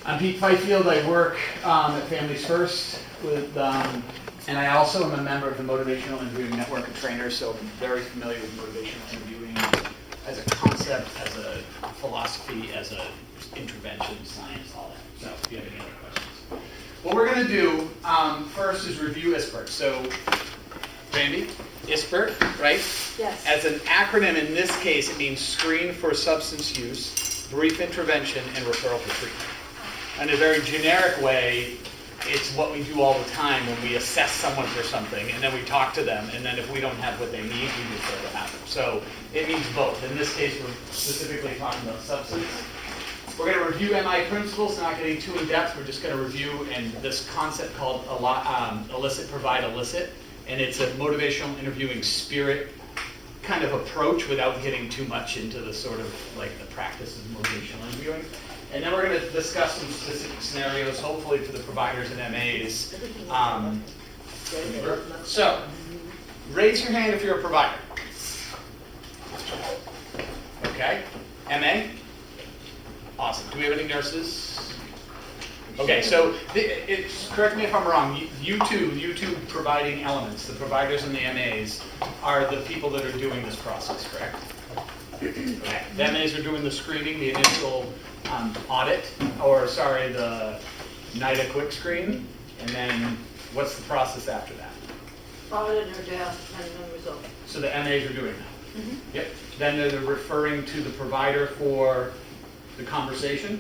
I'm Pete Fifield. I work at Families First with, and I also am a member of the Motivational Interviewing Network of Trainers, so I'm very familiar with motivational interviewing as a concept, as a philosophy, as a intervention, science, all that. So if you have any other questions. What we're going to do first is review ISPERT. So, Randy, ISPERT, right? Yes. As an acronym, in this case, it means Screen for Substance Use, Brief Intervention, and Referral for Treatment. In a very generic way, it's what we do all the time when we assess someone for something, and then we talk to them, and then if we don't have what they need, we refer to them. So it means both. In this case, we're specifically talking about substance. We're going to review MI principles, not getting too in depth. We're just going to review and this concept called elicit, provide, elicit, and it's a motivational interviewing spirit kind of approach without getting too much into the sort of like the practice of motivational interviewing. And then we're going to discuss some specific scenarios, hopefully for the providers and MAs. So, raise your hand if you're a provider. Okay. MA? Awesome. Do we have any nurses? Okay, so correct me if I'm wrong. You two providing elements, the providers and the MAs, are the people that are doing this process, correct? Okay. The MAs are doing the screening, the initial audit, or sorry, the NIDA quick screen, and then what's the process after that? Audit or down, depending on the result. So the MAs are doing that? Mm-hmm. Yep. Then they're referring to the provider for the conversation?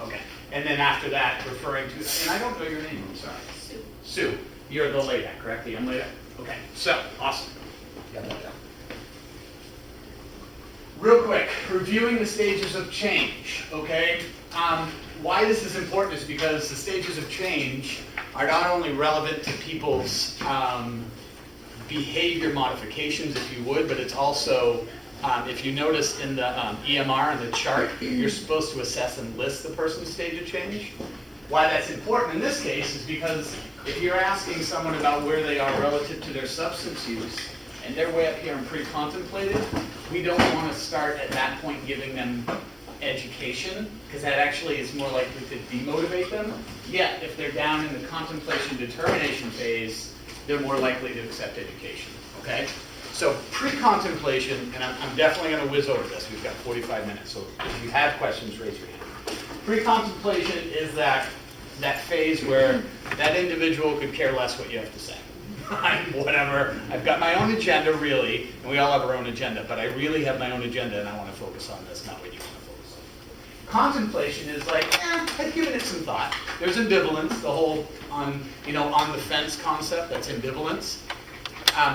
Okay. And then after that, referring to, and I don't know your name, I'm sorry. Sue. Sue. You're the LADAC, correct? The young LADAC? Okay. So, awesome. Got that down. Real quick, reviewing the stages of change, okay? Why this is important is because the stages of change are not only relevant to people's behavior modifications, if you would, but it's also, if you notice in the EMR and the chart, you're supposed to assess and list the person's stage of change. Why that's important in this case is because if you're asking someone about where they are relative to their substance use, and they're way up here and pre-contemplated, we don't want to start at that point giving them education, because that actually is more likely to demotivate them. Yet, if they're down in the contemplation determination phase, they're more likely to accept education, okay? So pre-contemplation, and I'm definitely going to whiz over this, we've got 45 minutes, so if you have questions, raise your hand. Pre-contemplation is that phase where that individual could care less what you have to say. Whatever, I've got my own agenda really, and we all have our own agenda, but I really have my own agenda and I want to focus on this, not what you want to focus on. Contemplation is like, I've given it some thought. There's ambivalence, the whole on the fence concept, that's ambivalence.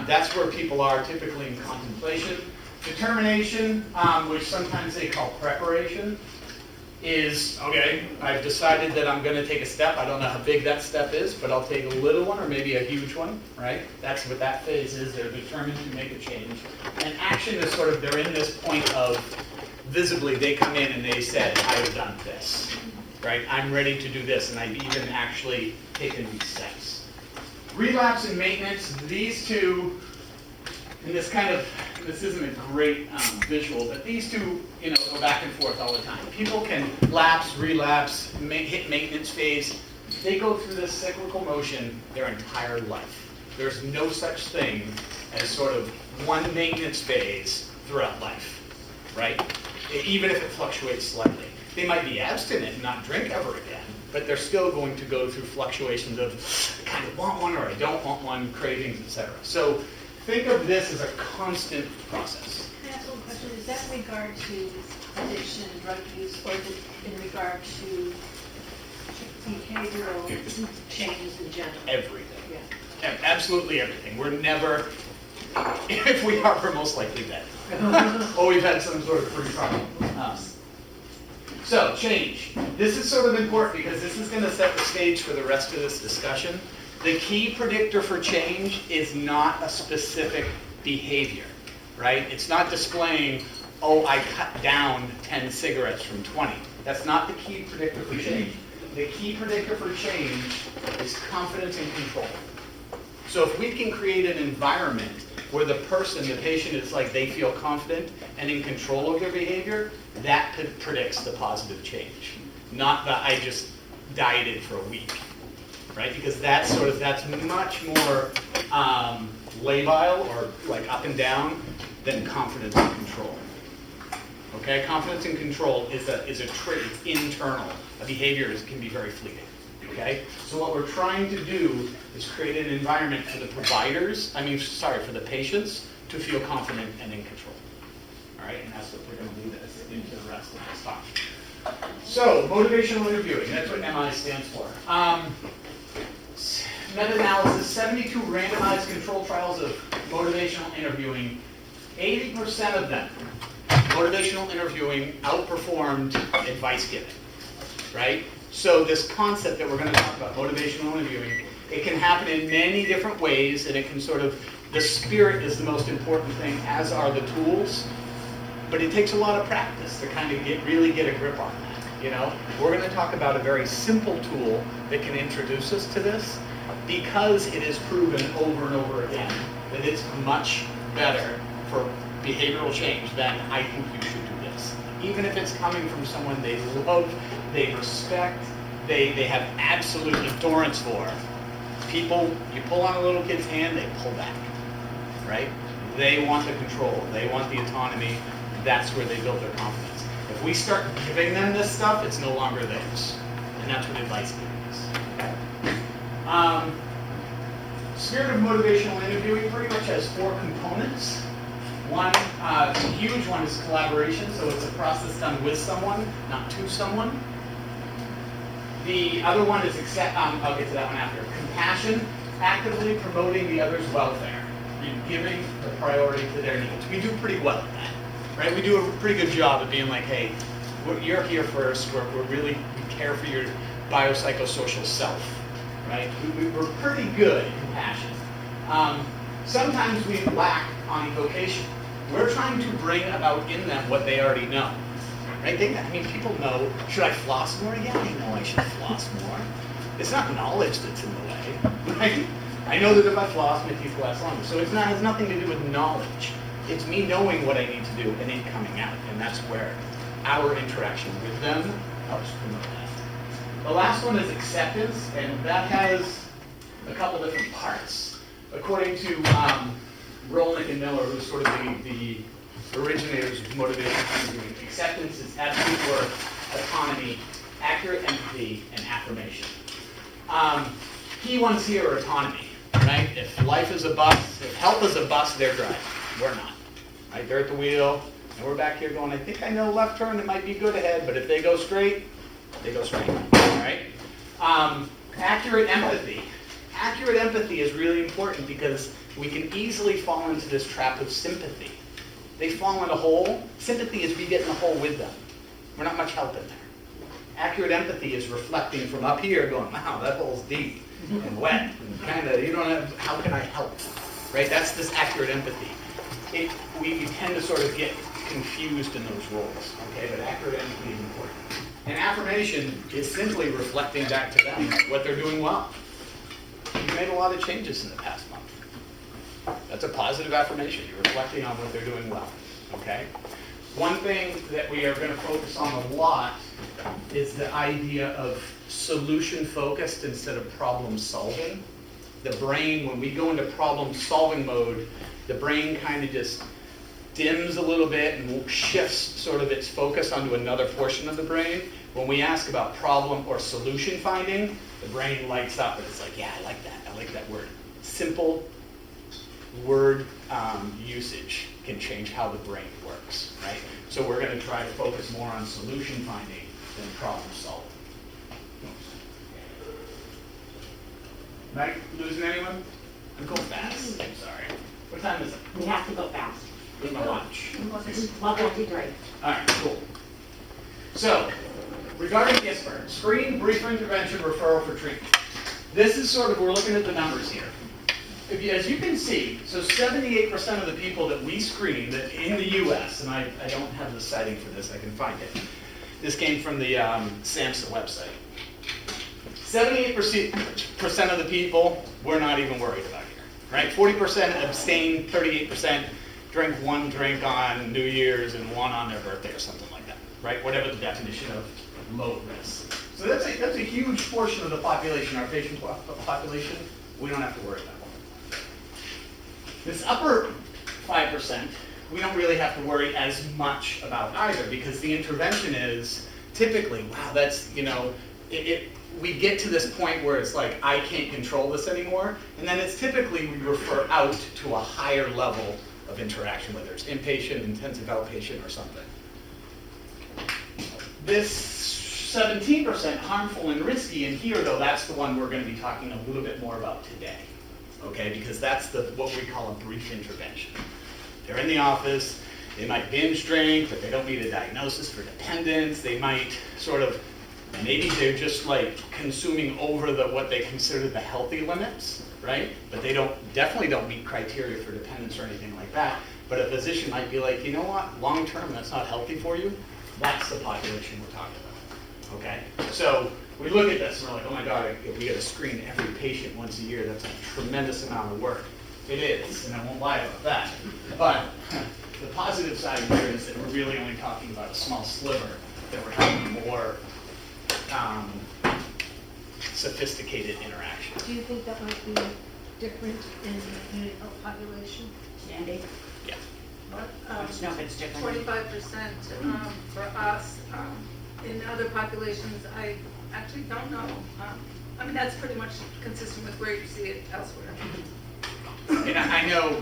That's where people are typically in contemplation. Determination, which sometimes they call preparation, is, okay, I've decided that I'm going to take a step. I don't know how big that step is, but I'll take a little one or maybe a huge one, right? That's what that phase is. They're determined to make a change. And action is sort of, they're in this point of, visibly, they come in and they said, I've done this, right? I'm ready to do this, and I've even actually taken these steps. Relapse and maintenance, these two, and this isn't a great visual, but these two, go back and forth all the time. People can lapse, relapse, hit maintenance phase. They go through this cyclical motion their entire life. There's no such thing as sort of one maintenance phase throughout life, right? Even if it fluctuates slightly. They might be abstinent and not drink ever again, but they're still going to go through fluctuations of, I kind of want one or I don't want one, cravings, etc. So think of this as a constant process. Can I ask one question? Is that in regard to addiction and drug use, or is it in regard to behavioral changes in general? Everything. Yeah. Absolutely everything. We're never, if we are, we're most likely dead. Or we've had some sort of free problem. So, change. This is sort of important because this is going to set the stage for the rest of this discussion. The key predictor for change is not a specific behavior, right? It's not displaying, oh, I cut down 10 cigarettes from 20. That's not the key predictor for change. The key predictor for change is confidence and control. So if we can create an environment where the patient is like they feel confident and in control of their behavior, that predicts the positive change. not the I just dieted for a week, right? Because that's much more labile or like up and down than confidence and control. Okay, confidence and control is a trait. It's internal. A behavior can be very fleeting. Okay, so what we're trying to do is create an environment for the for the patients to feel confident and in control. All right, and that's what we're going to do this into the rest of this talk. So, motivational interviewing, that's what MI stands for. Meta-analysis, 72 randomized control trials of motivational interviewing. 80% of them, motivational interviewing outperformed advice giving, right? So this concept that we're going to talk about, motivational interviewing, it can happen in many different ways, and it can the spirit is the most important thing, as are the tools, but it takes a lot of practice to kind of really get a grip on that, you know? We're going to talk about a very simple tool that can introduce us to this, because it is proven over and over again that it's much better for behavioral change than I think you should do this. Even if it's coming from someone they love, they respect, they have absolute endurance for. People, you pull on a little kid's hand, they pull back, right? They want the control, they want the autonomy, that's where they build their confidence. If we start giving them this stuff, it's no longer theirs. And that's what advice giving is. Okay? Spirit of motivational interviewing pretty much has 4 components. One, a huge one is collaboration, so it's a process done with someone, not to someone. The other one is I'll get to that one after. Compassion, actively promoting the other's welfare and giving the priority to their needs. We do pretty well at that, right? We do a pretty good job of being like, hey, you're here first. We care for your biopsychosocial self, right? We're pretty good at compassion. Sometimes we lack on evocation. We're trying to bring about in them what they already know. Right? People know, should I floss more? Yeah, I know I should floss more. It's not knowledge that's in the way, right? I know that if I floss, my teeth last longer. So it has nothing to do with knowledge. It's me knowing what I need to do and it coming out. And that's where our interaction with them helps promote that. The last one is acceptance, and that has a couple different parts. According to Rolnick and Miller, who's sort of the originators of motivational interviewing, acceptance is absolute worth, autonomy, accurate empathy, and affirmation. Key ones here are autonomy, right? If life is a bus, if health is a bus, they're driving. We're not. Right? They're at the wheel, and we're back here going, I think I know left turn, it might be good ahead, but if they go straight, they go straight, right? Accurate empathy. Accurate empathy is really important because we can easily fall into this trap of sympathy. They fall in a hole. Sympathy is we get in the hole with them. We're not much help in there. Accurate empathy is reflecting from up here going, wow, that hole's deep and wet. And kind of, you don't have, how can I help? Right? That's this accurate empathy. We tend to sort of get confused in those roles. Okay, but accurate empathy is important. And affirmation is simply reflecting back to them what they're doing well. You've made a lot of changes in the past month. That's a positive affirmation. You're reflecting on what they're doing well. Okay? One thing that we are going to focus on a lot is the idea of solution-focused instead of problem-solving. The brain, when we go into problem-solving mode, the brain kind of just dims a little bit and shifts sort of its focus onto another portion of the brain. When we ask about problem or solution finding, the brain lights up and it's like, yeah, I like that. I like that word. Simple word usage can change how the brain works, right? So we're going to try to focus more on solution finding than problem solving. Am I losing anyone? I'm going fast. I'm sorry. What time is it? We have to go fast. Where's my watch? 12:53. All right, cool. So, regarding ISPER, screen, brief intervention, referral for treatment. This is sort of, we're looking at the numbers here. As you can see, so 78% of the people that we screen that in the U.S., and I don't have the citing for this, I can find it. This came from the SAMHSA website. 78% of the people we're not even worried about here, right? 40% abstain, 38% drink one drink on New Year's and one on their birthday or something like that, right? Whatever the definition of low risk. So that's a huge portion of the population, our patient population, we don't have to worry about. This upper 5%, we don't really have to worry as much about either, because the intervention is typically, wow, that's, you know, we get to this point where it's like, I can't control this anymore, and then it's typically we refer out to a higher level of interaction, whether it's inpatient, intensive outpatient, or something. This 17% harmful and risky, and here though, that's the one we're going to be talking a little bit more about today, okay? Because that's what we call a brief intervention. They're in the office, they might binge drink, but they don't need a diagnosis for dependence. They might sort of, maybe they're just like consuming over what they consider the healthy limits, right? But they definitely don't meet criteria for dependence or anything like that. But a physician might be like, you know what, long term, that's not healthy for you. That's the population we're talking about, okay? So we look at this and we're like, oh my God, if we got to screen every patient once a year, that's a tremendous amount of work. It is, and I won't lie about that. But the positive side here is that we're really only talking about a small sliver, that we're having more sophisticated interaction. Do you think that might be different in the unit health population? Sandy? Yeah. I just know if it's different. 25% for us. In other populations, I actually don't know. I mean, that's pretty much consistent with where you see it elsewhere. And I know,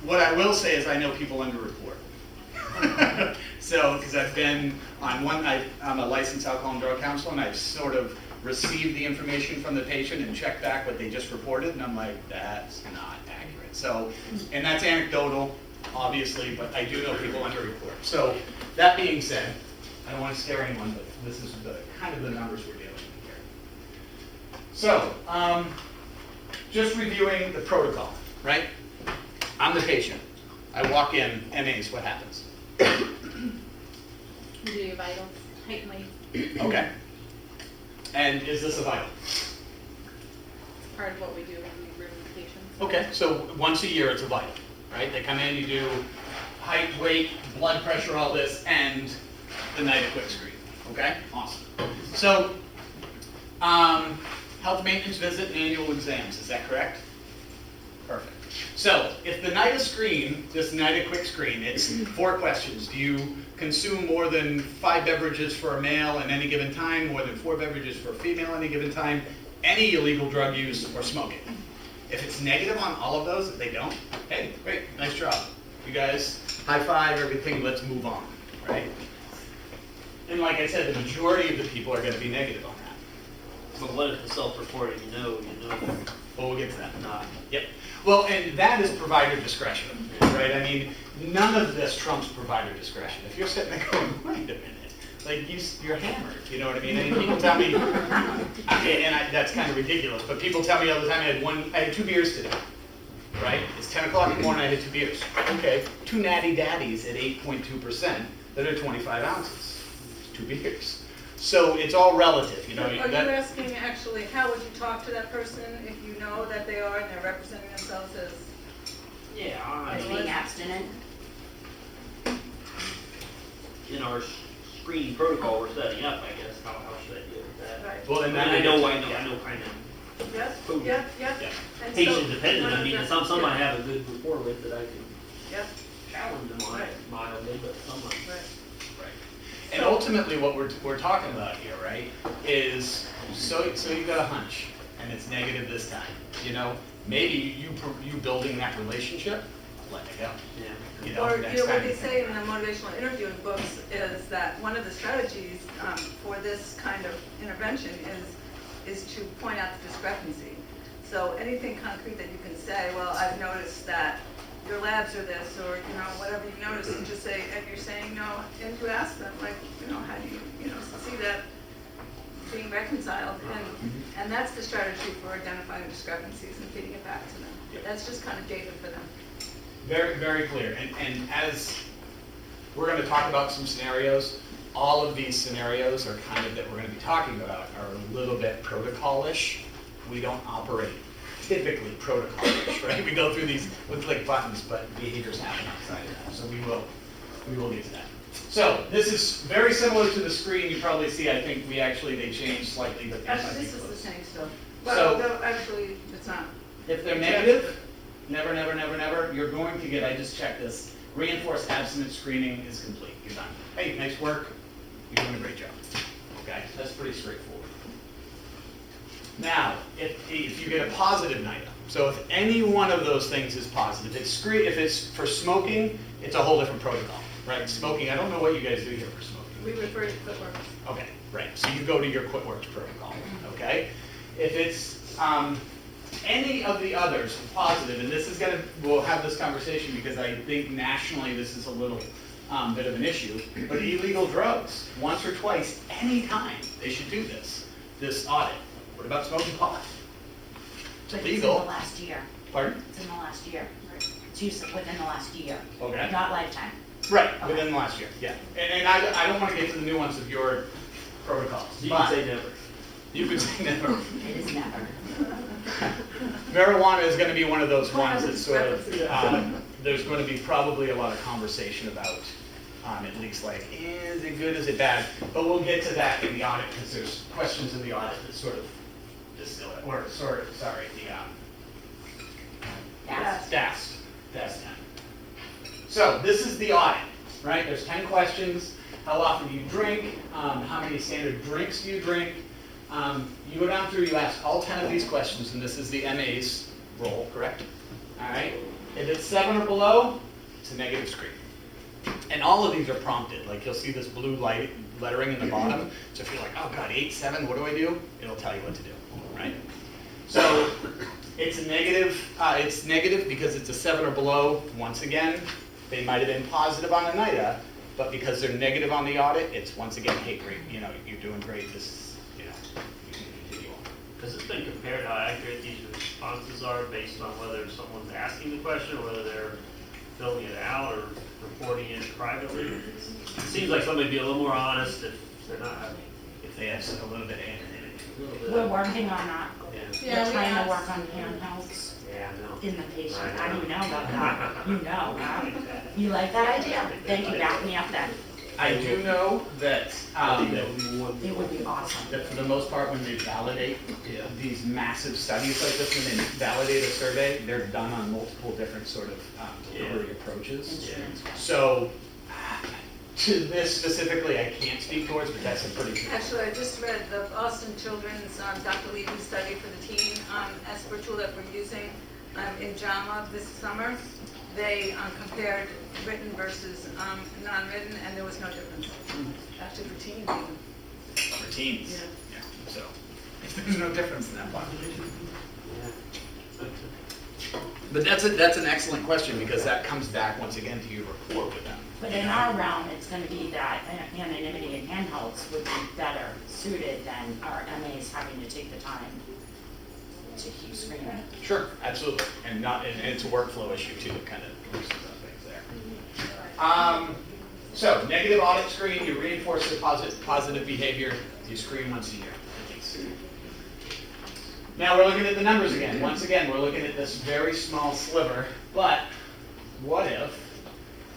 what I will say is I know people underreport. So, because I've been on I'm a licensed alcohol and drug counselor, and I've sort of received the information from the patient and checked back what they just reported, and I'm like, that's not accurate. So, and that's anecdotal, obviously, but I do know people underreport. So, that being said, I don't want to scare anyone, but this is kind of the numbers we're dealing with here. So, just reviewing the protocol, right? I'm the patient. I walk in, MAs, what happens? Do your vitals, height, weight? Okay. And is this a vital? Part of what we do when we room patients. Okay, so once a year it's a vital, right? They come in, you do height, weight, blood pressure, all this, and the night of quick screen. Okay, awesome. So, health maintenance visit and annual exams, is that correct? Perfect. So, if the night of screen, this night of quick screen, it's 4 questions. Do you consume more than 5 beverages for a male at any given time, more than 4 beverages for a female at any given time, any illegal drug use, or smoking? If it's negative on all of those, if they don't, hey, great, nice job. You guys, high five, everything, let's move on, right? And like I said, the majority of the people are going to be negative on that. But what if the self-reporting, you know? Well, we'll get to that. Not. Yep. Well, and that is provider discretion, right? I mean, none of this trumps provider discretion. If you're sitting there going, wait a minute, like you're hammered, you know what I mean? And people tell me, that's kind of ridiculous, but people tell me all the time, I had 2 beers today, right? It's 10 o'clock in the morning, I had 2 beers. Okay, 2 natty daddies at 8.2% that are 25 ounces. 2 beers. So it's all relative, you know. Are you asking actually, how would you talk to that person if you know that they are and they're representing themselves as? Yeah, As being abstinent? in our screening protocol we're setting up, I guess, how should I deal with that? Right. Well, and I then know kind of Yes, Food. yeah. Yeah. And so, patient dependent, one I of mean, the- some I yeah, have a good rapport with that I can Yep, challenge them on it mildly, but some I right. Right. And ultimately, what we're talking about here, right, is so you got a hunch, and it's negative this time. You know, maybe you building that relationship, let it go. yeah. You know, Or, next you know, what time they say in the motivational interviewing books is that one of the strategies for this kind of intervention is to point out the discrepancy. So anything concrete that you can say, well, I've noticed that your labs are this, or, you know, whatever you notice, and just say, and you're saying no, and you ask them, like, you know, how do you know, see that being reconciled? And that's the strategy for identifying discrepancies and feeding it back to them. Yep. That's just kind of data for them. Very, very clear. And as we're going to talk about some scenarios, all of these scenarios are kind of that we're going to be talking about are a little bit protocol-ish. We don't operate typically protocol-ish, right? We go through these with like buttons, but behaviors happen outside of that. So we will get to that. So this is very similar to the screen you probably see. I think they changed slightly, but these might Actually, be this is the close. same still. So- Well, no, actually, it's not. If they're negative, never, never, never, never, you're going to get, I just checked this, reinforced abstinence screening is complete. You're done. Hey, nice work. You're doing a great job. Okay, that's pretty straightforward. Now, if you get a positive NIDA, so if any one of those things is positive, if it's for smoking, it's a whole different protocol, right? Smoking, I don't know what you guys do here for smoking. We refer to QuitWorks. Okay, right, so you go to your QuitWorks protocol, okay? If it's any of the others are positive, and this is we'll have this conversation because I think nationally this is a little bit of an issue, but illegal drugs, once or twice, anytime, they should do this audit. What about smoking pot? It's But it's in illegal. the last year. Pardon? It's in the last year. It's within the last year. Okay. Not lifetime. Right, Okay. within the last year, yeah. And I don't want to get to the nuance of your protocols. You but- can say never. You could say never. It is never. Marijuana is going to be one of those ones that sort of, Discrepancy. there's going to be probably a lot of conversation about, at least like, is it good, is it bad? But we'll get to that in the audit, because there's questions in the audit that sort of distill it, or Yes. DAST. So this is the audit, right? There's 10 questions. How often do you drink? How many standard drinks do you drink? You go down through, you ask all 10 of these questions, and this is the MA's role, correct? All right. If it's 7 or below, it's a negative screen. And all of these are prompted. Like you'll see this blue light lettering in the bottom. So if you're like, oh God, 8, 7, what do I do? It'll tell you what to do, right? So it's a negative. It's negative because it's a 7 or below. Once again, they might have been positive on a NIDA, but because they're negative on the audit, it's once again, hey, great, you're doing great. This is, you can continue on. Has it been compared how accurate these responses are based on whether someone's asking the question or whether they're filling it out or reporting it privately? It seems like somebody would be a little more honest if they're not. If they have a little bit of anonymity. We're working on that. Yeah, We're we trying to asked- work on handhelds Yeah, I know. in the patient. I How do you know. know about that? You know, huh? You like that idea? Thank you, back me up then. I do know that, I think that would be one. It would be awesome. that for the most part, when they validate these massive studies like this, when they validate a survey, they're done on multiple different sort of delivery approaches. Instruments. So to this specifically, I can't speak towards, but that's a pretty good. Actually, I just read the Boston Children's Dr. Levy study for the teen expert tool that we're using in JAMA this summer. They compared written versus non-written, and there was no difference. Actually, for teens even. For teens. Yeah. Yeah, so there's no difference in that population. But that's an excellent question because that comes back once again to your rapport with them. But in our realm, it's going to be that anonymity and handhelds would be better suited than our MAs having to take the time to keep screening. Sure, absolutely, and it's a workflow issue too. It kind of loosens up things there. So negative audit screen, you reinforce the positive behavior. You screen once a year. Now we're looking at the numbers again. Once again, we're looking at this very small sliver. But what if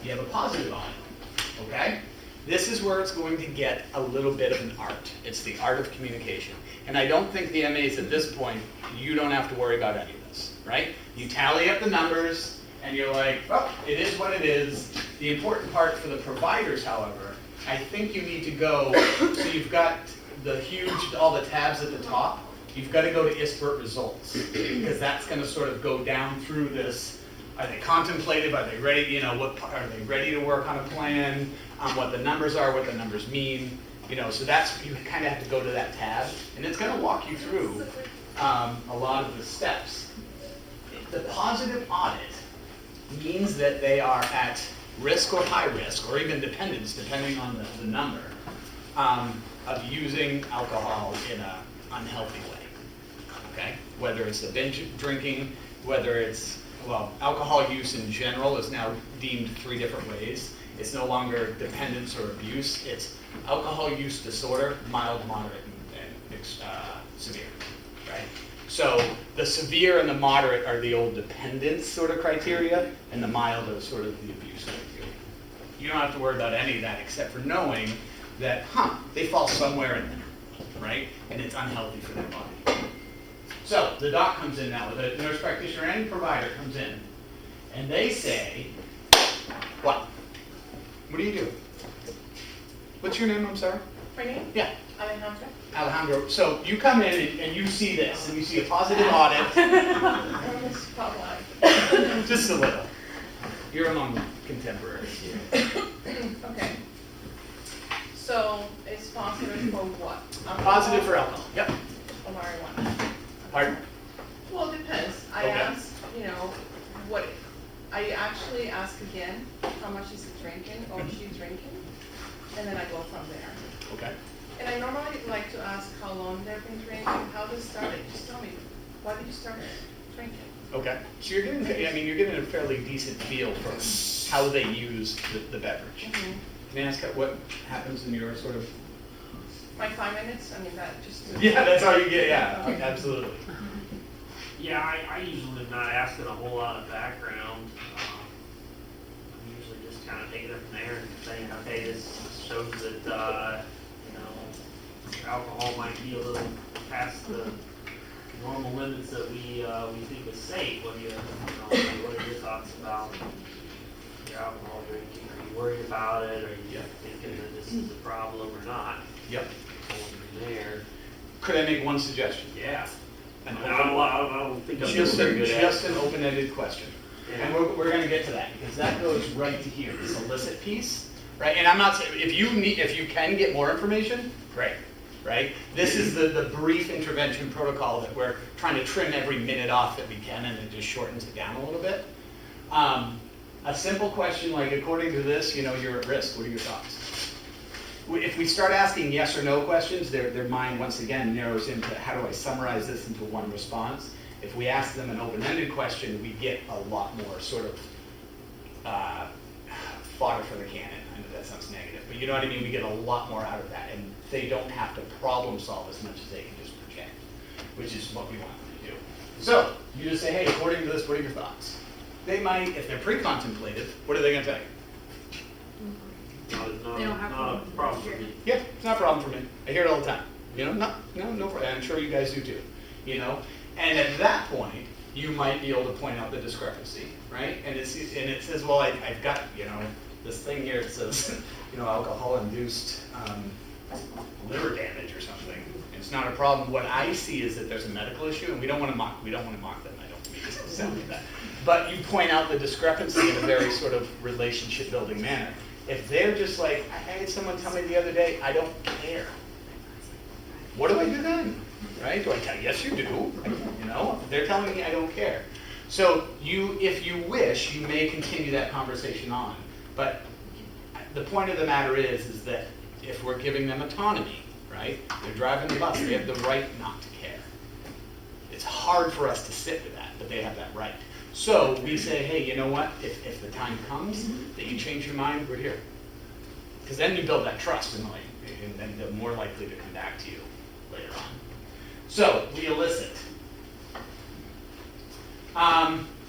you have a positive audit? Okay, this is where it's going to get a little bit of an art. It's the art of communication. And I don't think the MAs at this point, you don't have to worry about any of this, right? You tally up the numbers, and you're like, well, it is what it is. The important part for the providers, however, I think you need to go, so you've got all the tabs at the top, you've got to go to ISPERT results, because that's going to sort of go down through this. Are they contemplative? Are they ready? Are they ready to work on a plan? What the numbers are, what the numbers mean. So you kind of have to go to that tab, and it's going to walk you through a lot of the steps. The positive audit means that they are at risk or high risk, or even dependence, depending on the number, of using alcohol in an unhealthy way. Okay? Whether it's the binge drinking, whether it's, alcohol use in general is now deemed 3 different ways. It's no longer dependence or abuse. It's alcohol use disorder, mild, moderate, and severe, right? So the severe and the moderate are the old dependence sort of criteria, and the mild are sort of the abuse criteria. You don't have to worry about any of that except for knowing that, they fall somewhere in there, right? And it's unhealthy for their body. So the doc comes in now, the nurse practitioner and provider comes in, and they say, what? What do you do? What's your name, I'm sorry? My name? Yeah, Alejandra. Alejandro. So you come in and you see this, and you see a positive audit, It's problematic. just a little. You're among contemporaries here. Okay. So it's positive for what? Positive for alcohol, yep. Or marijuana? Pardon? Well, it depends. I Okay. ask, what, I actually ask again, how much is he drinking or she drinking? And then I go from there. Okay. And I normally like to ask how long they've been drinking, how they started. Just tell me, why did you start drinking? Okay. So you're getting, you're getting a fairly decent feel for how they use the beverage. Can I ask what happens in your sort of? Like 5 minutes? I mean, that just. Yeah, that's all you get. Yeah, absolutely. Yeah, I usually am not asking a whole lot of background. I'm usually just kind of taking it from there and saying, okay, this shows that, alcohol might be a little past the normal limits that we think is safe. What are your thoughts about your alcohol drinking? Are you worried about it? Are you thinking that this is a problem or not? Yep. Going from there. Could I make one suggestion? Yeah. I An don't think I'm Just very good at an open-ended question. And we're going to get to that because that goes right to here, the solicit piece, right? And I'm not saying, if you can get more information, great, right? This is the brief intervention protocol that we're trying to trim every minute off that we can, and it just shortens it down a little bit. A simple question like, according to this, you're at risk. What are your thoughts? If we start asking yes or no questions, their mind once again narrows into how do I summarize this into one response. If we ask them an open-ended question, we get a lot more sort of fodder for the cannon. I know that sounds negative, but you know what I mean? We get a lot more out of that, and they don't have to problem solve as much as they can just project, which is what we want them to do. So you just say, hey, according to this, what are your thoughts? They might, if they're pre-contemplative, what are they going to tell you? They don't have not a to- problem for me. Yeah, it's not a problem for me. I hear it all the time. No problem. I'm sure you guys do too. And at that point, you might be able to point out the discrepancy, right? And it says, well, I've got, this thing here. It says, alcohol-induced liver damage or something. It's not a problem. What I see is that there's a medical issue, and we don't want to mock them. I don't mean to sound like that. But you point out the discrepancy in a very sort of relationship-building manner. If they're just like, I had someone tell me the other day, I don't care. What do I do then? Right? Do I tell, yes you do? They're telling me I don't care. So if you wish, you may continue that conversation on. But the point of the matter is that if we're giving them autonomy, right? They're driving the bus, they have the right not to care. It's hard for us to sit with that, but they have that right. So we say, hey, you know what? If the time comes that you change your mind, we're here. Because then you build that trust, and then they're more likely to come back to you later on. So we elicit.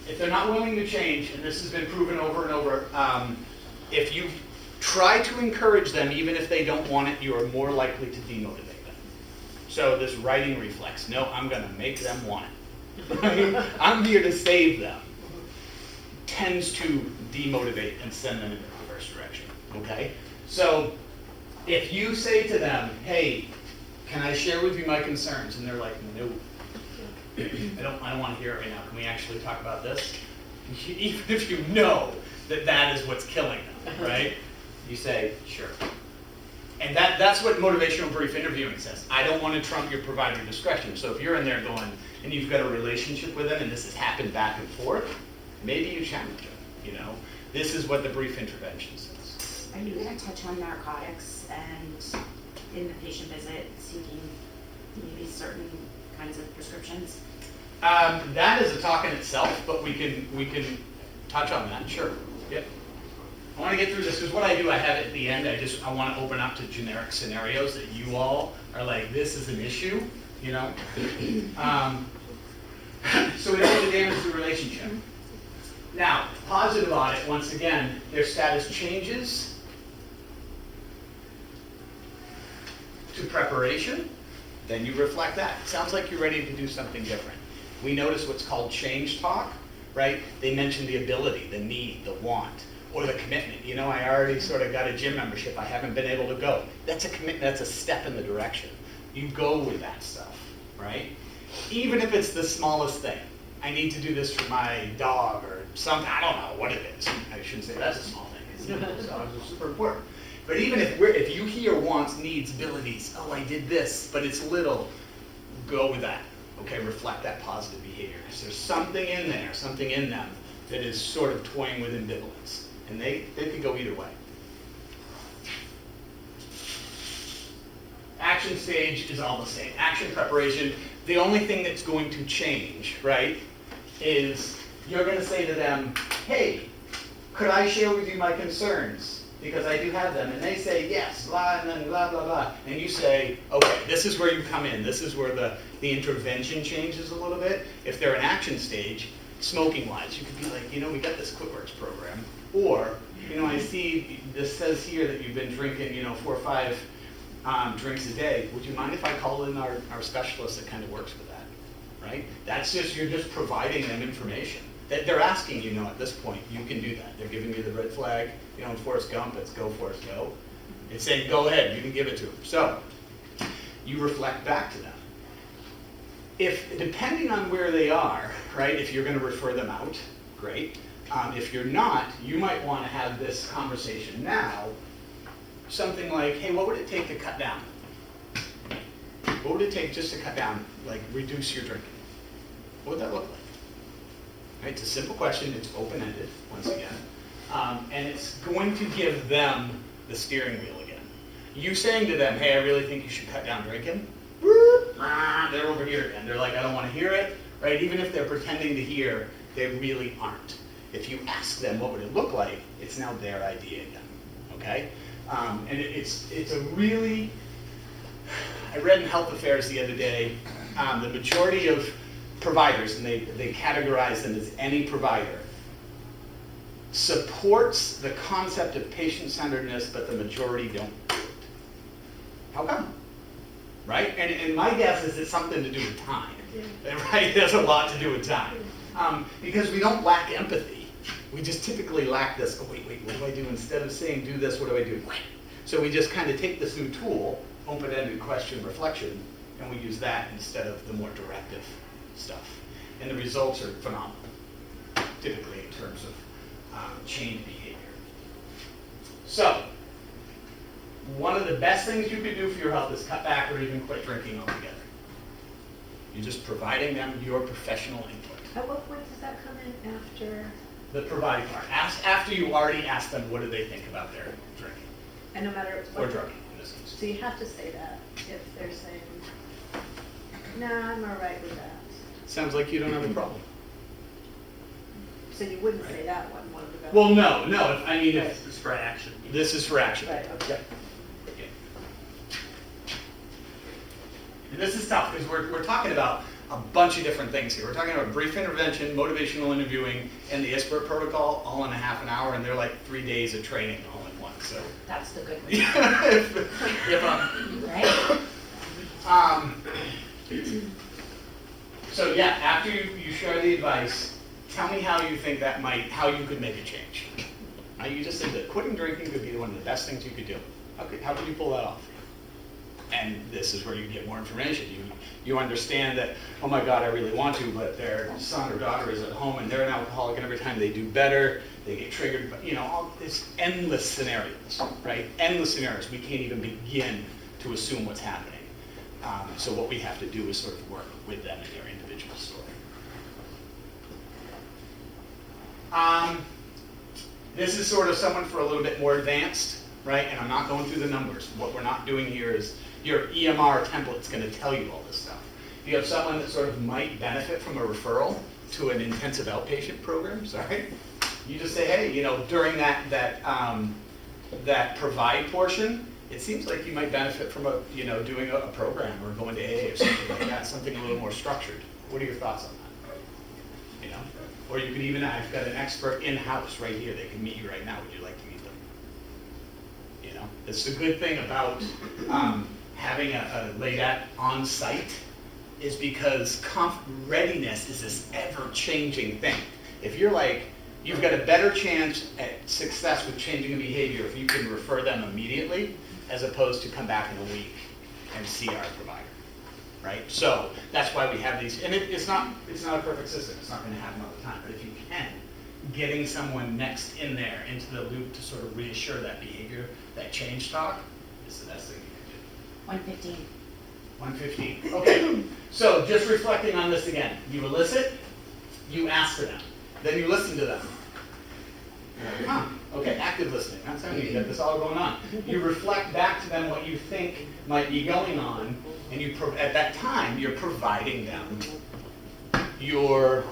If they're not willing to change, and this has been proven over and over, if you try to encourage them, even if they don't want it, you are more likely to demotivate them. So this writing reflex, no, I'm going to make them want it. I'm here to save them, tends to demotivate and send them in the reverse direction, okay? So if you say to them, hey, can I share with you my concerns? And they're like, no, I don't want to hear it right now. Can we actually talk about this? Even if you know that is what's killing them, right? You say, sure. And that's what motivational brief interviewing says. I don't want to trump your provider discretion. So if you're in there going, and you've got a relationship with them, and this has happened back and forth, maybe you challenge them, This is what the brief intervention says. Are you going to touch on narcotics and in the patient visit seeking maybe certain kinds of prescriptions? That is a talk in itself, but we can touch on that, sure. Yep. I want to get through this because what I do, I have it at the end. I want to open up to generic scenarios that you all are like, this is an issue, So we don't want to damage the relationship. Now, positive audit, once again, their status changes to preparation, then you reflect that. Sounds like you're ready to do something different. We notice what's called change talk, right? They mention the ability, the need, the want, or the commitment. You know, I already sort of got a gym membership, I haven't been able to go. That's a commitment, that's a step in the direction. You go with that stuff, right? Even if it's the smallest thing. I need to do this for my dog or something, I don't know what it is. I shouldn't say that's a small thing, because dogs are super important. But even if you hear wants, needs, abilities, oh, I did this, but it's little, go with that. Okay, reflect that positive behavior. Because there's something in there, something in them that is sort of toying with ambivalence. And they could go either way. Action stage is all the same. Action preparation, the only thing that's going to change, right, is you're going to say to them, hey, could I share with you my concerns? Because I do have them. And they say, yes, blah, and then blah, blah, blah. And you say, okay, this is where you come in. This is where the intervention changes a little bit. If they're an action stage, smoking-wise, you could be like, you know, we got this QuitWorks program. Or, you know, I see this says here that you've been drinking, you know, 4 or 5 drinks a day. Would you mind if I call in our specialist that kind of works with that, right? That's just, you're just providing them information. That they're asking, you know, at this point, you can do that. They're giving you the red flag. You know, in Forrest Gump, it's go, Forrest, go. It's saying, go ahead, you can give it to them. So, you reflect back to them. If, depending on where they are, right, if you're going to refer them out, great. If you're not, you might want to have this conversation now. Something like, hey, what would it take to cut down? What would it take just to cut down, like reduce your drinking? What would that look like? Right, it's a simple question, it's open-ended, once again. And it's going to give them the steering wheel again. You saying to them, hey, I really think you should cut down drinking, they're over here again. They're like, I don't want to hear it, right? Even if they're pretending to hear, they really aren't. If you ask them what would it look like, it's now their idea again, okay? And it's a really, I read in Health Affairs the other day, the majority of providers, and they categorize them as any provider, supports the concept of patient-centeredness, but the majority don't do it. How come? Right? And my guess is it's something to do with time. Right? It has a lot to do with time. Because we don't lack empathy. We just typically lack this, oh, wait, what do I do? Instead of saying do this, what do I do? So we just kind of take this new tool, open-ended question, reflection, and we use that instead of the more directive stuff. And the results are phenomenal, typically in terms of change behavior. So, one of the best things you could do for your health is cut back or even quit drinking altogether. You're just providing them your professional input. At what point does that come in after? The providing part. After you already ask them what do they think about their drinking. And no matter Or what. drugging, in this case. So you have to say that if they're saying, no, I'm all right with that. Sounds like you don't have a problem. So you wouldn't say that one of the best. Well, no. I mean, if This is for action. this is for action. Right, okay. Yep. And this is tough because we're talking about a bunch of different things here. We're talking about brief intervention, motivational interviewing, and the ISPER protocol all in a half an hour, and they're like 3 days of training all in one. So, That's the good one, if, right? so yeah, after you share the advice, tell me how you think how you could make a change. You just said that quitting drinking could be one of the best things you could do. How could you pull that off? And this is where you get more information. You understand that, oh my God, I really want to, but their son or daughter is at home and they're an alcoholic, and every time they do better, they get triggered. But all this endless scenarios, right? Endless scenarios. We can't even begin to assume what's happening. So what we have to do is sort of work with them in their individual story. This is sort of someone for a little bit more advanced, right? And I'm not going through the numbers. What we're not doing here is your EMR template's going to tell you all this stuff. If you have someone that sort of might benefit from a referral to an intensive outpatient program, you just say, hey, during that provide portion, it seems like you might benefit from doing a program or going to AA or something like that, something a little more structured. What are your thoughts on that? you know? Or you could even, I've got an expert in-house right here, they can meet you right now, would you like to meet them? You know, it's the good thing about having a LADAT on site is because readiness is this ever-changing thing. If you're like, you've got a better chance at success with changing a behavior if you can refer them immediately, as opposed to come back in a week and see our provider, right? So that's why we have these, and it's not a perfect system, it's not gonna happen all the time, but if you can, getting someone next in there into the loop to sort of reassure that behavior, that change talk, is the best thing you can do. 115. 115. Okay, so just reflecting on this again. You elicit, you ask for them, then you listen to them. Huh, okay, active listening. That's how you get this all going on. You reflect back to them what you think might be going on, and you at that time, you're providing them your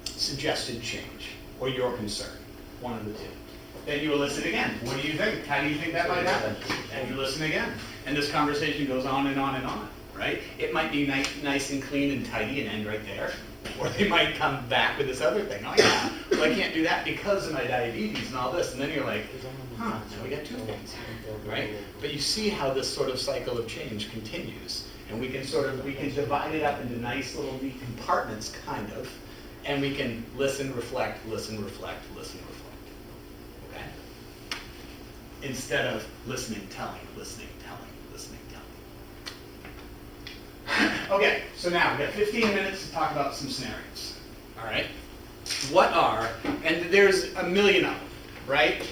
suggested change or your concern, one of the two. Then you elicit again. What do you think? How do you think that might happen? And you listen again. And this conversation goes on and on and on, right? It might be nice and clean and tidy and end right there. Or they might come back with this other thing. Oh yeah, well I can't do that because of my diabetes and all this. And then you're like, huh, so we got two things here, right? But you see how this sort of cycle of change continues. And we can divide it up into nice little neat compartments, kind of. And we can listen, reflect, listen, reflect, listen, reflect. Okay? Instead of listening, telling, listening, telling, listening, telling. Okay, so now we've got 15 minutes to talk about some scenarios. All right? What are, and there's a million of them, right?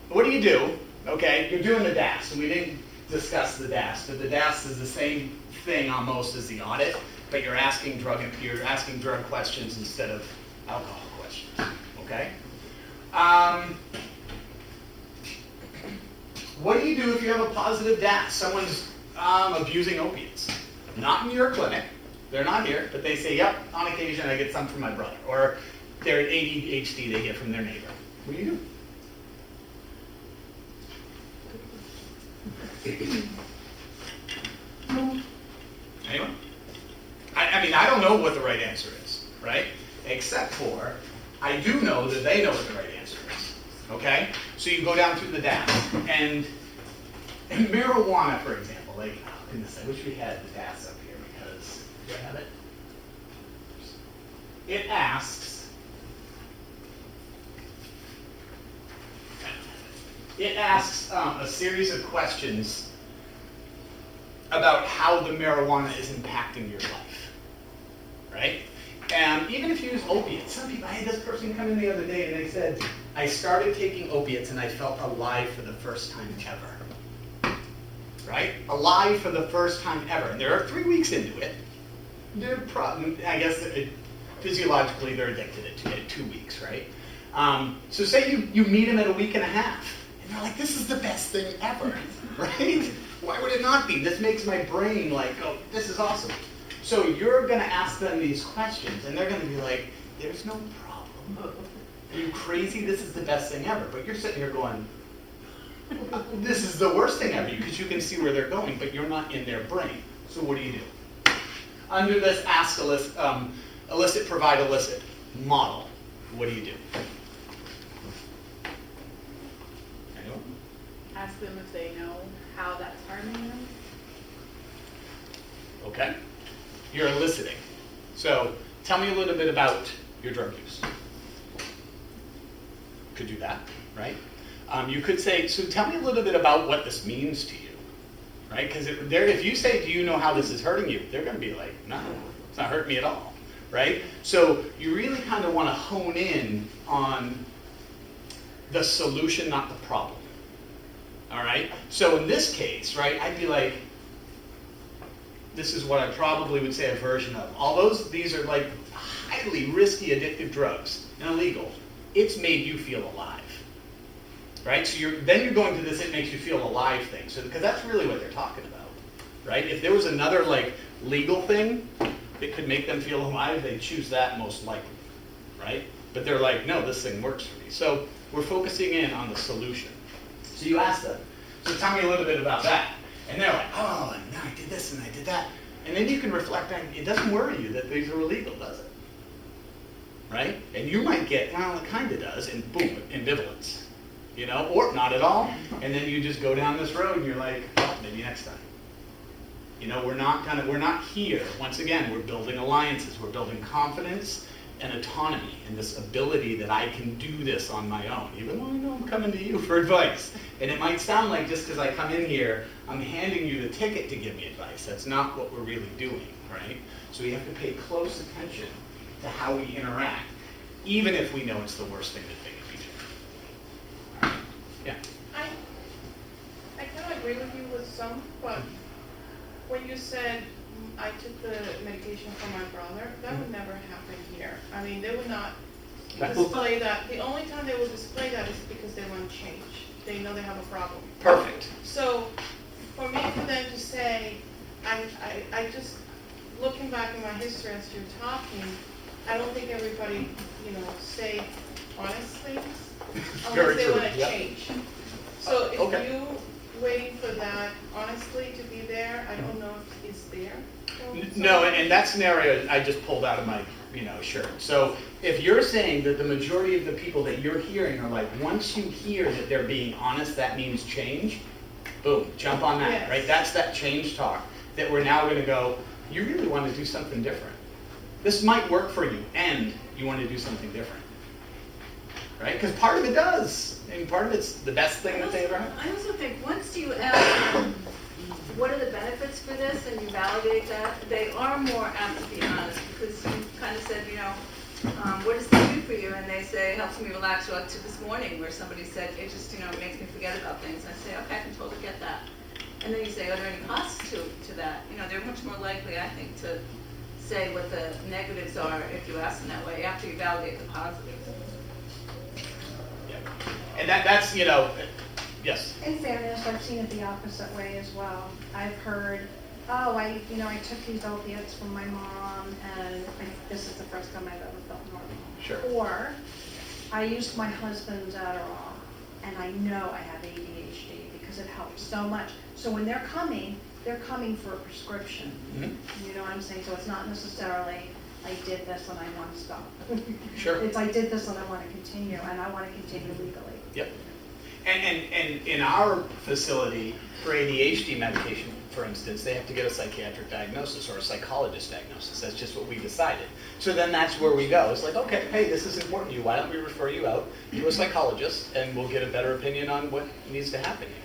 What do you do? Okay, you're doing the DAS, and we didn't discuss the DAS, but the DAS is the same thing almost as the audit, but you're asking drug questions instead of alcohol questions. Okay? What do you do if you have a positive DAS? Someone's abusing opiates. Not in your clinic. They're not here, but they say, yep, on occasion I get some from my brother. Or they're ADHD they get from their neighbor. What do you do? Anyone? I mean, I don't know what the right answer is, right? Except for, I do know that they know what the right answer is, okay? So you go down through the DAS, and marijuana, for example, like, oh goodness, I wish we had the DAS up here, because, do I have it? It asks, a series of questions about how the marijuana is impacting your life, right? And even if you use opiates, some people, I had this person come in the other day and they said, I started taking opiates and I felt alive for the first time ever, right? Alive for the first time ever. And they're 3 weeks into it. I guess physiologically they're addicted at 2 weeks, right? So say you meet them at a week and a half, and they're like, this is the best thing ever, right? Why would it not be? This makes my brain like, oh, this is awesome. So you're going to ask them these questions, and they're going to be like, there's no problem. Are you crazy? This is the best thing ever. But you're sitting here going, this is the worst thing ever, because you can see where they're going, but you're not in their brain. So what do you do? Under this ask, elicit, provide, elicit model, what do you do? Anyone? Ask them if they know how that's harming them. Okay. You're eliciting. So tell me a little bit about your drug use. Could do that, right? You could say, so tell me a little bit about what this means to you, right? Because if you say, do you know how this is hurting you? They're going to be like, no, it's not hurting me at all, right? So you really kind of want to hone in on the solution, not the problem. All right? So in this case, right, I'd be like, this is what I probably would say a version of. These are like highly risky addictive drugs and illegal. It's made you feel alive, right? So then you're going to this it makes you feel alive thing. So because that's really what they're talking about, right? If there was another like legal thing that could make them feel alive, they'd choose that most likely, right? But they're like, no, this thing works for me. So we're focusing in on the solution. So you ask them, so tell me a little bit about that. And they're like, oh, and I did this and I did that. And then you can reflect on, it doesn't worry you that these are illegal, does it? Right? And you might get, well, it kind of does, and boom, ambivalence. You know, or not at all. And then you just go down this road and you're like, well, maybe next time. You know, we're not here. Once again, we're building alliances. We're building confidence and autonomy and this ability that I can do this on my own, even though I know I'm coming to you for advice. And it might sound like just because I come in here, I'm handing you the ticket to give me advice. That's not what we're really doing, right? So we have to pay close attention to how we interact, even if we know it's the worst thing to think of each other. All right. Yeah. I kind of agree with you with some, but when you said I took the medication for my brother, that would never happen here. I mean, they would not display that. The only time they will display that is because they want to change. They know they have a problem. Perfect. So for me, for them to say, I just, looking back in my history as you're talking, I don't think everybody, say honest things Very unless they true, want to yep. change. So if Okay. you waiting for that honestly to be there, I don't know if it's there. No, and that scenario I just pulled out of my, shirt. So if you're saying that the majority of the people that you're hearing are like, once you hear that they're being honest, that means change, boom, jump on that, Yes. right? That's that change talk that we're now going to go, you really want to do something different. This might work for you, and you want to do something different, right? Because part of it does. I mean, part of it's the best thing that they ever had. I also think once you ask them, what are the benefits for this, and you validate that, they are more apt to be honest, because you kind of said, what does this do for you? And they say, it helps me relax. Or like to this morning where somebody said, it just, makes me forget about things. I say, okay, I can totally get that. And then you say, are there any costs to that? They're much more likely, I think, to say what the negatives are if you ask them that way, after you validate the positives. Yeah. And that's, yes. In fairness, I've seen it the opposite way as well. I've heard, I took these opiates from my mom, and this is the first time I've ever felt normal. Sure. Or, I used my husband's Adderall, and I know I have ADHD because it helps so much. So when they're coming for a prescription. Mm-hmm. You know what I'm saying? So it's not necessarily, I did this and I want to stop. Sure. It's I did this and I want to continue, and I want to continue legally. Yep. And in our facility, for ADHD medication, for instance, they have to get a psychiatric diagnosis or a psychologist diagnosis. That's just what we decided. So then that's where we go. It's like, okay, hey, this is important to you. Why don't we refer you out to a psychologist, and we'll get a better opinion on what needs to happen here.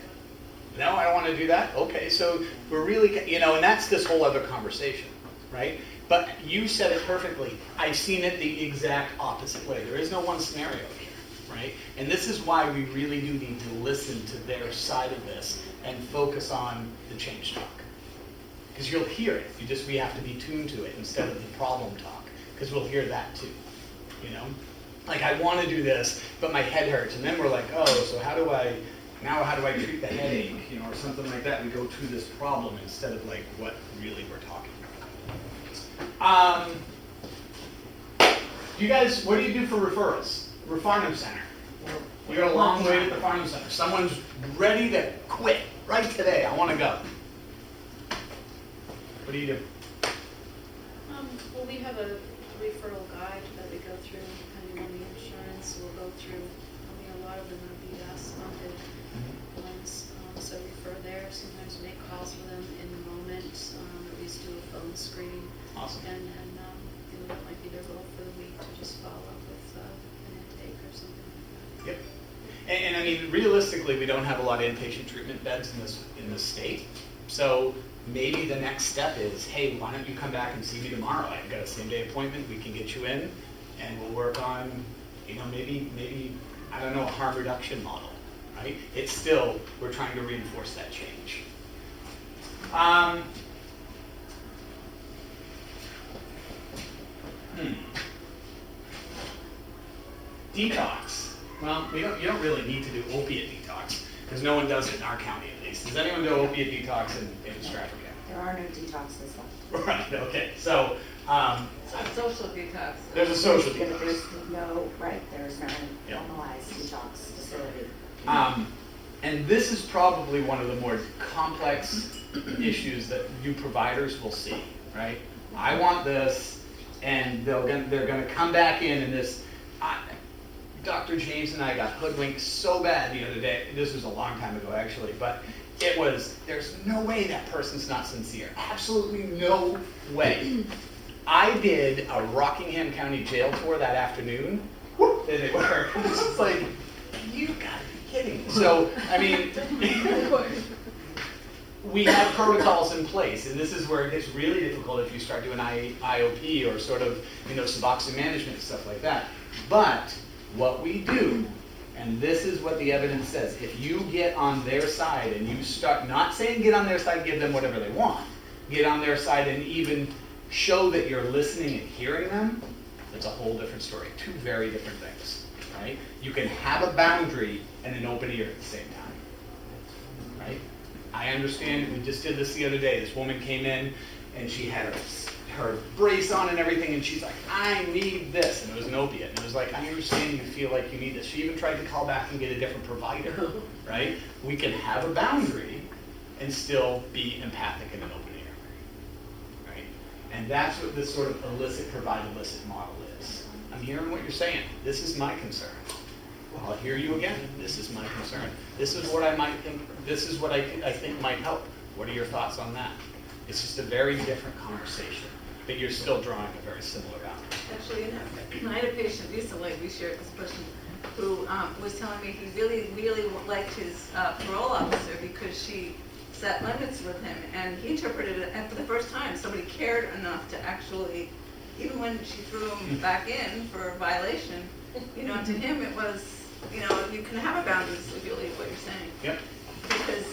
No, I don't want to do that. Okay, so we're really, and that's this whole other conversation, right? But you said it perfectly. I've seen it the exact opposite way. There is no one scenario here, right? And this is why we really do need to listen to their side of this and focus on the change talk. Because you'll hear it. We have to be tuned to it instead of the problem talk. Because we'll hear that too, Like, I want to do this, but my head hurts. And then we're like, oh, so how do I treat the headache, or something like that. We go through this problem instead of like what really we're talking about. You guys, what do you do for referrals? Farnham Center. You're a long way to the Farnham Center. Someone's ready to quit right today. I want to go. What do you do? Well, we have a referral guide that we go through, depending on the insurance. We'll go through, a lot of them are BS funded ones, so refer there. Sometimes we make calls with them in the moment. At least do a phone screen. Awesome. And that might be their goal for the week, to just follow up with an intake or something like that. Yep. And I mean, realistically, we don't have a lot of inpatient treatment beds in this state. So maybe the next step is, hey, why don't you come back and see me tomorrow? I've got a same-day appointment. We can get you in, and we'll work on, maybe I don't know, a harm reduction model, right? It's still, we're trying to reinforce that change. Detox. Well, you don't really need to do opiate detox, because no one does it in our county at least. Does anyone do opiate detox in Stratford County? There are no detoxes left. Right, okay. So, Social detox. there's a social There's detox. no, right, there's no Yeah. formalized detox facility. And this is probably one of the more complex issues that you providers will see, right? I want this, and they're gonna come back in and this, Dr. James and I got hoodwinked so bad the other day. This was a long time ago, actually, but it was, there's no way that person's not sincere. Absolutely no way. I did a Rockingham County jail tour that afternoon. Whoop, and it worked. It's just like, you gotta be kidding. So, I mean, we have protocols in place, and this is where it gets really difficult if you start doing IOP or sort of, Suboxone management and stuff like that. But what we do, and this is what the evidence says, if you get on their side and you start, not saying get on their side, give them whatever they want, get on their side and even show that you're listening and hearing them, that's a whole different story. Two very different things, right? You can have a boundary and an open ear at the same time, right? I understand, we just did this the other day. This woman came in and she had her brace on and everything, and she's like, I need this, and it was an opiate. And it was like, I understand you feel like you need this. She even tried to call back and get a different provider, right? We can have a boundary and still be empathic in an open ear, right? And that's what this sort of illicit provide illicit model is. I'm hearing what you're saying. This is my concern. Well, I'll hear you again. This is my concern. This is what I might think. This is what I think might help. What are your thoughts on that? It's just a very different conversation, but you're still drawing a very similar boundary. Actually, I had a patient recently, we shared this person, who was telling me he really, really liked his parole officer because she set limits with him, and he interpreted it, and for the first time, somebody cared enough to actually, even when she threw him back in for a violation, to him it was, you can have a boundary, is really what you're saying. Yep. Because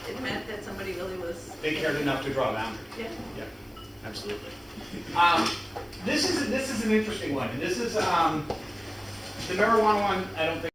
it meant that somebody really was. They cared enough to draw a boundary. Yeah. Yep. Absolutely. This is an interesting one, and this is the marijuana one. I don't think.